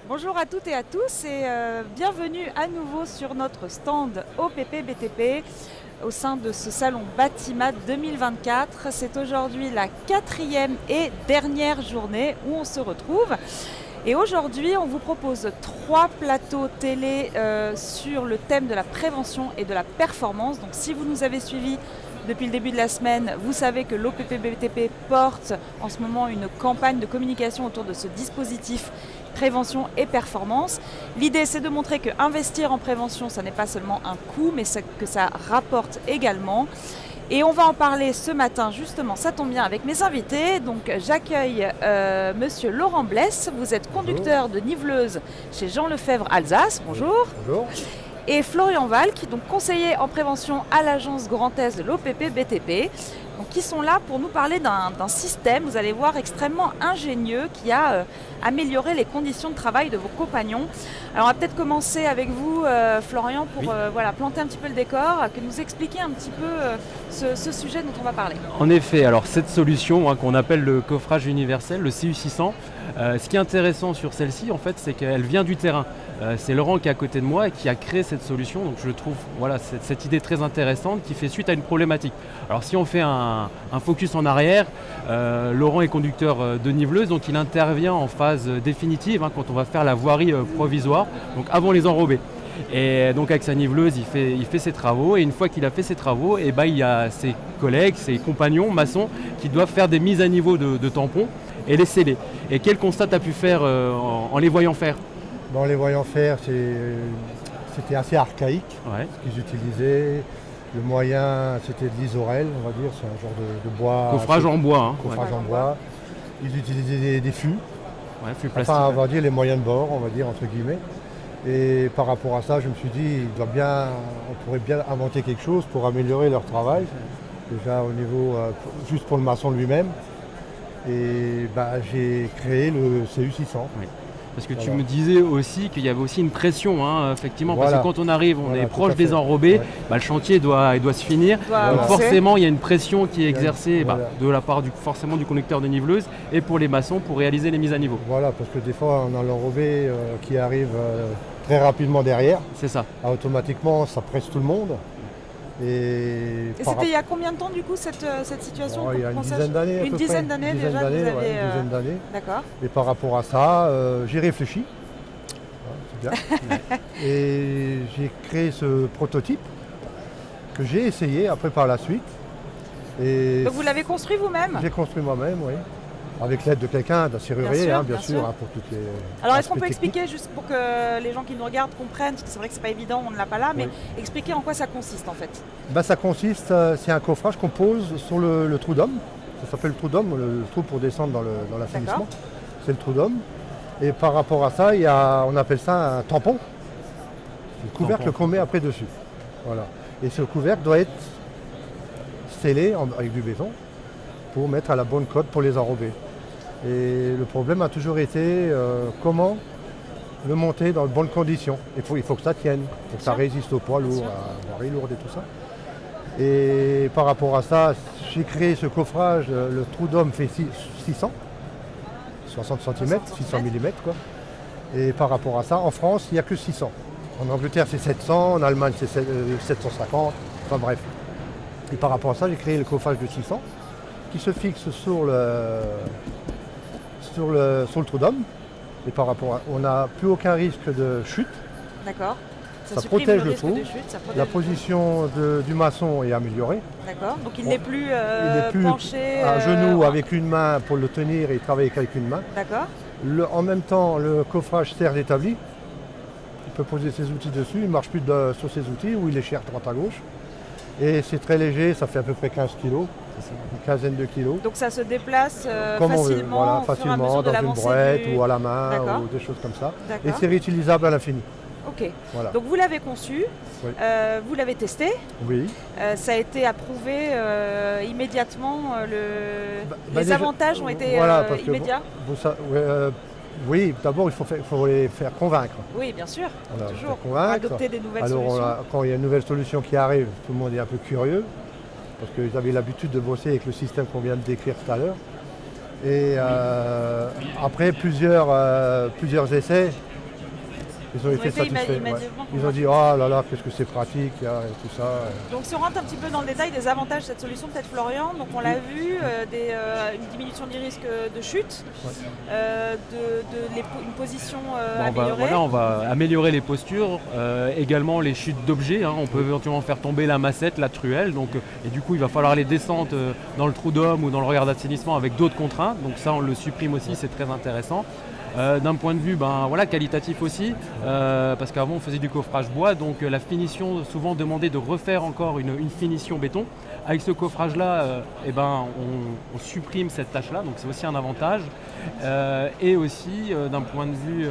Bonjour à toutes et à tous et bienvenue à nouveau sur notre stand OPP BTP au sein de ce salon Batimat 2024. C'est aujourd'hui la 4e et dernière journée où on se retrouve. Et aujourd'hui, on vous propose 3 plateaux télé sur le thème de la prévention et de la performance. Donc si vous nous avez suivis depuis le début de la semaine, vous savez que l'OPP BTP porte en ce moment une campagne de communication autour de ce dispositif prévention et performance. L'idée, c'est de montrer qu'investir en prévention, ça n'est pas seulement un coût, mais que ça rapporte également. Et on va en parler ce matin, justement, ça tombe bien, avec mes invités. Donc j'accueille monsieur Laurent Blesse, vous êtes conducteur de niveleuse chez Jean Lefebvre Alsace, bonjour. Bonjour. Et Florian Valk, donc conseiller en prévention à l'agence Grand Est de l'OPP BTP, donc qui sont là pour nous parler d'un système, vous allez voir, extrêmement ingénieux qui a amélioré les conditions de travail de vos compagnons. Alors on va peut-être commencer avec vous, Florian, pour planter un petit peu le décor, que nous expliquer un petit peu ce sujet dont on va parler. En effet, alors cette solution qu'on appelle le coffrage universel, le CU600, ce qui est intéressant sur celle-ci, en fait, c'est qu'elle vient du terrain. C'est Laurent qui est à côté de moi et qui a créé cette solution, donc je trouve cette idée très intéressante qui fait suite à une problématique. Alors si on fait un focus en arrière, Laurent est conducteur de niveleuse, donc il intervient en phase définitive quand on va faire la voirie provisoire, donc avant les enrobés. Et donc avec sa niveleuse, il fait ses travaux, et une fois qu'il a fait ses travaux, il y a ses collègues, ses compagnons maçons qui doivent faire des mises à niveau de tampons et les sceller. Et quel constat tu as pu faire en les voyant faire? En les voyant faire, c'était assez archaïque, ce qu'ils utilisaient. Le moyen, c'était de l'isorel, on va dire, c'est un genre de bois. Coffrage en bois. Coffrage en bois. Ils utilisaient des fûts. Fûts plastiques. Enfin, on va dire les moyens de bord, on va dire, entre guillemets. Et par rapport à ça, je me suis dit, on pourrait bien inventer quelque chose pour améliorer leur travail. Déjà au niveau, juste pour le maçon lui-même. Et j'ai créé le CU600. Oui. Parce que tu me disais aussi qu'il y avait aussi une pression, effectivement, parce que quand on arrive, on est proche des enrobés, le chantier il doit se finir. Donc forcément, il y a une pression qui est exercée de la part forcément du conducteur de niveleuse et pour les maçons pour réaliser les mises à niveau. Voilà, parce que des fois, on a l'enrobé qui arrive très rapidement derrière. C'est ça. Automatiquement, ça presse tout le monde. Et c'était il y a combien de temps du coup cette situation? Il y a une dizaine d'années. Une dizaine d'années déjà une dizaine d'années. D'accord. Et par rapport à ça, j'ai réfléchi. C'est bien. Et j'ai créé ce prototype que j'ai essayé après par la suite. Et donc vous l'avez construit vous-même? J'ai construit moi-même, oui. Avec l'aide de quelqu'un, d'un serrurier, bien sûr. Pour toutes les. Alors est-ce qu'on peut expliquer, juste pour que les gens qui nous regardent comprennent, parce que c'est vrai que c'est pas évident, on ne l'a pas là, mais expliquer en quoi ça consiste en fait? Ça consiste, c'est un coffrage qu'on pose sur le trou d'homme. Ça s'appelle le trou d'homme, le trou pour descendre dans l'assainissement. C'est le trou d'homme. Et par rapport à ça, on appelle ça un tampon. C'est le couvercle qu'on met après dessus. Voilà. Et ce couvercle doit être scellé avec du béton pour mettre à la bonne cote pour les enrober. Et le problème a toujours été comment le monter dans de bonnes conditions. Il faut que ça tienne, que ça résiste au poids lourd, à la voirie lourde et tout ça. Et par rapport à ça, j'ai créé ce coffrage, le trou d'homme fait 600, 60 cm, 600 mm quoi. Et par rapport à ça, en France, il n'y a que 600. En Angleterre, c'est 700, en Allemagne, c'est 750, enfin bref. Et par rapport à ça, j'ai créé le coffrage de 600 qui se fixe sur le trou d'homme. Et par rapport à, on n'a plus aucun risque de chute. D'accord. Ça protège le trou. La position du maçon est améliorée. D'accord. Donc il n'est plus penché à genoux avec une main pour le tenir et il travaille avec une main. D'accord. En même temps, le coffrage sert d'établi. Il peut poser ses outils dessus. Il ne marche plus sur ses outils ou il les cherche droite à gauche. Et c'est très léger, ça fait à peu près 15 kg, une quinzaine de kilos. Donc ça se déplace comme facilement, on veut, facilement dans une brouette ou à la main ou des choses comme ça. Et c'est réutilisable à l'infini. Ok. Voilà. Donc vous l'avez conçu, vous l'avez testé. Oui. Ça a été approuvé immédiatement. Les avantages ont été immédiats. Oui, d'abord il faut les faire convaincre. Oui, bien sûr, toujours. Adopter des nouvelles solutions. Quand il y a une nouvelle solution qui arrive, tout le monde est un peu curieux, parce qu'ils avaient l'habitude de bosser avec le système qu'on vient de décrire tout à l'heure. Et après plusieurs essais, Ils ont été satisfaits. Ils ont dit oh là là, qu'est-ce que c'est pratique et tout ça. Donc si on rentre un petit peu dans le détail des avantages de cette solution, peut-être Florian, donc on l'a vu, une diminution du risque de chute, une position améliorée. On va améliorer les postures, également les chutes d'objets. On peut éventuellement faire tomber la massette, la truelle, et du coup il va falloir les descendre dans le trou d'homme ou dans le regard d'assainissement avec d'autres contraintes. Donc ça on le supprime aussi, c'est très intéressant. D'un point de vue qualitatif aussi, parce qu'avant on faisait du coffrage bois, donc la finition souvent demandait de refaire encore une finition béton. Avec ce coffrage là, on supprime cette tâche là, donc c'est aussi un avantage. Et aussi d'un point de vue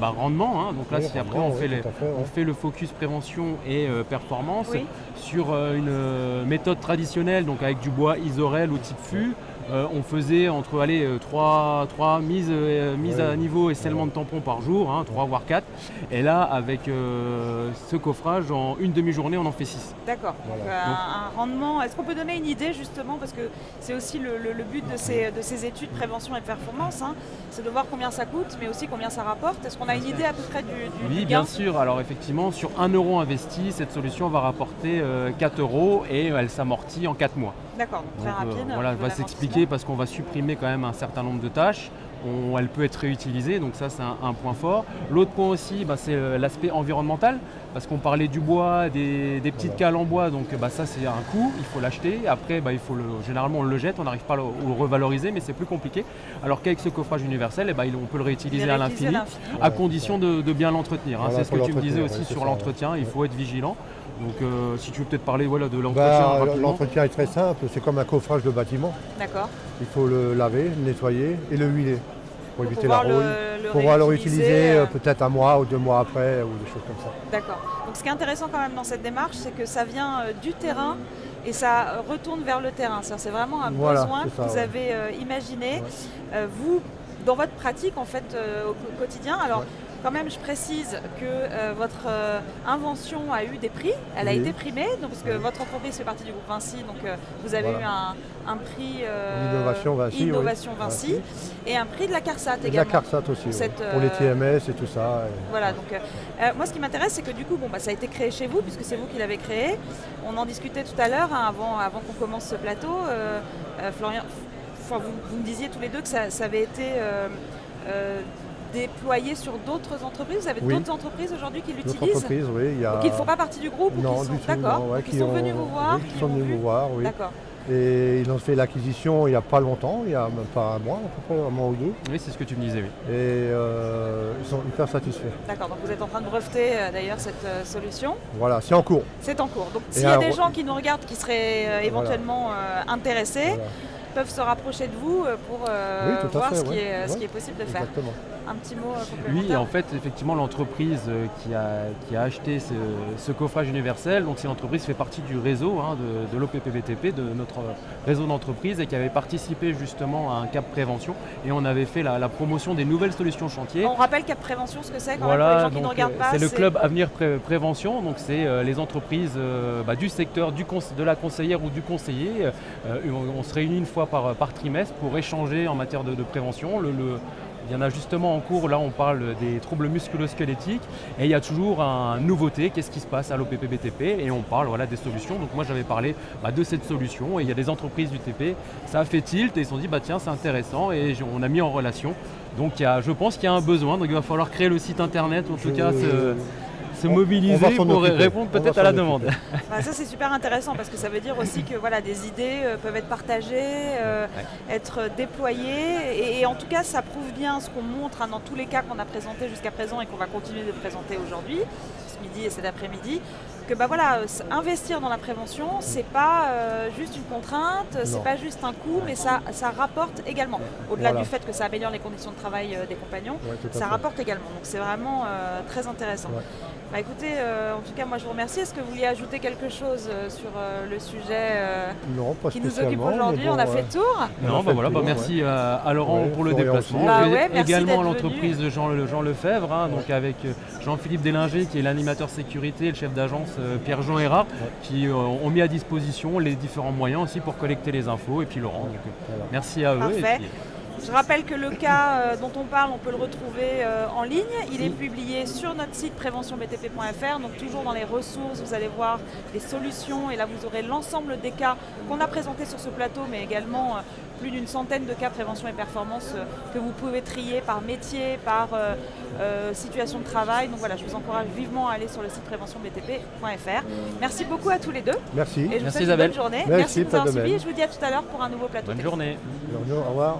rendement, donc là si après on fait le focus prévention et performance sur une méthode traditionnelle, donc avec du bois Isorel ou type fût. On faisait entre 3 mises à niveau et scellement de tampons par jour, 3 voire 4. Et là, avec ce coffrage, en une demi-journée, on en fait 6. D'accord. Voilà. Donc, un rendement. Est-ce qu'on peut donner une idée justement, parce que c'est aussi le but de ces études prévention et performance, c'est de voir combien ça coûte, mais aussi combien ça rapporte. Est-ce qu'on a une idée à peu près du Oui, gain ? bien sûr. Alors effectivement, sur 1 euro investi, cette solution va rapporter 4 euros et elle s'amortit en 4 mois. D'accord, donc très rapide. Elle va s'expliquer parce qu'on va supprimer quand même un certain nombre de tâches. Elle peut être réutilisée, donc ça c'est un point fort. L'autre point aussi, c'est l'aspect environnemental, parce qu'on parlait du bois, des petites cales en bois, donc ça c'est un coût, il faut l'acheter. Après, généralement on le jette, on n'arrive pas à le revaloriser, mais c'est plus compliqué. Alors qu'avec ce coffrage universel, on peut le réutiliser à l'infini, à condition de bien l'entretenir. C'est ce que tu me disais aussi sur l'entretien, il faut être vigilant. Donc si tu veux peut-être parler de l'entretien. L'entretien est très simple, c'est comme un coffrage de bâtiment. D'accord. Il faut le laver, le nettoyer et le huiler pour éviter la rouille. Pour pouvoir le réutiliser peut-être 1 mois ou 2 mois après ou des choses comme ça. D'accord. Donc ce qui est intéressant quand même dans cette démarche, c'est que ça vient du terrain et ça retourne vers le terrain. C'est vraiment un besoin que vous avez imaginé. Vous, dans votre pratique en fait au quotidien. Alors quand même, je précise que votre invention a eu des prix, elle a été primée, donc, parce que votre entreprise fait partie du groupe Vinci, donc vous avez eu un prix Innovation Vinci et un prix de la CARSAT également. De la CARSAT aussi, pour les TMS et tout ça. Voilà, donc moi ce qui m'intéresse, c'est que du coup, ça a été créé chez vous, puisque c'est vous qui l'avez créé. On en discutait tout à l'heure, avant qu'on commence ce plateau. Florian, vous me disiez tous les deux que ça avait été déployé sur d'autres entreprises. Vous avez d'autres entreprises aujourd'hui qui l'utilisent ? D'autres entreprises, oui. Donc ils ne font pas partie du groupe ? Non, du tout. D'accord. Donc ils sont venus vous voir ? Ils sont venus nous voir, oui. D'accord. Et ils ont fait l'acquisition il n'y a pas longtemps, il n'y a même pas 1 mois, à peu près 1 mois ou 2. Oui, c'est ce que tu me disais, oui. Et ils sont hyper satisfaits. D'accord, donc vous êtes en train de breveter d'ailleurs cette solution. Voilà, c'est en cours. C'est en cours. Donc s'il y a des gens qui nous regardent qui seraient éventuellement intéressés, peuvent se rapprocher de vous pour voir ce qui est possible de faire. Exactement. Un petit mot complémentaire. Oui, en fait, effectivement, l'entreprise qui a acheté ce coffrage universel, donc c'est l'entreprise qui fait partie du réseau de l'OPPBTP, de notre réseau d'entreprise, et qui avait participé justement à un CAP Prévention, et on avait fait la promotion des nouvelles solutions chantier. On rappelle CAP Prévention, ce que c'est quand même pour les gens qui ne regardent pas. C'est le club Avenir Prévention, donc c'est les entreprises du secteur de la conseillère ou du conseiller. On se réunit une fois par trimestre pour échanger en matière de prévention. Il y en a justement en cours, là on parle des troubles musculo-squelettiques et il y a toujours une nouveauté, qu'est-ce qui se passe à l'OPPBTP, et on parle des solutions. Donc moi j'avais parlé de cette solution et il y a des entreprises du TP, ça a fait tilt et ils se sont dit tiens c'est intéressant, et on a mis en relation. Donc je pense qu'il y a un besoin, donc il va falloir créer le site internet, en tout cas se mobiliser pour répondre peut-être à la demande. Ça c'est super intéressant parce que ça veut dire aussi que des idées peuvent être partagées, être déployées, et en tout cas ça prouve bien ce qu'on montre dans tous les cas qu'on a présentés jusqu'à présent et qu'on va continuer de présenter aujourd'hui, ce midi et cet après-midi, que investir dans la prévention, c'est pas juste une contrainte, c'est pas juste un coût, mais ça rapporte également. Au-delà du fait que ça améliore les conditions de travail des compagnons, ça rapporte également. Donc c'est vraiment très intéressant. Écoutez, en tout cas moi je vous remercie. Est-ce que vous vouliez ajouter quelque chose sur le sujet qui nous occupe aujourd'hui ? On a fait le tour. Non, merci à Laurent pour le déplacement. Également à l'entreprise de Jean Lefebvre, donc avec Jean-Philippe Délinger qui est l'animateur sécurité et le chef d'agence Pierre-Jean Hérard qui ont mis à disposition les différents moyens aussi pour collecter les infos, et puis Laurent. Donc, merci à eux. Je rappelle que le cas dont on parle, on peut le retrouver en ligne. Il est publié sur notre site préventionbtp.fr, donc toujours dans les ressources, vous allez voir les solutions et là vous aurez l'ensemble des cas qu'on a présentés sur ce plateau, mais également plus d'une centaine de cas prévention et performance que vous pouvez trier par métier, par situation de travail. Donc voilà, je vous encourage vivement à aller sur le site préventionbtp.fr. Merci beaucoup à tous les deux. Merci. Et je vous Merci souhaite Isabelle. une bonne journée. Merci, Merci de nous avoir pas de même. suivis et je vous dis à tout à l'heure pour un nouveau plateau. Bonne journée. Au revoir.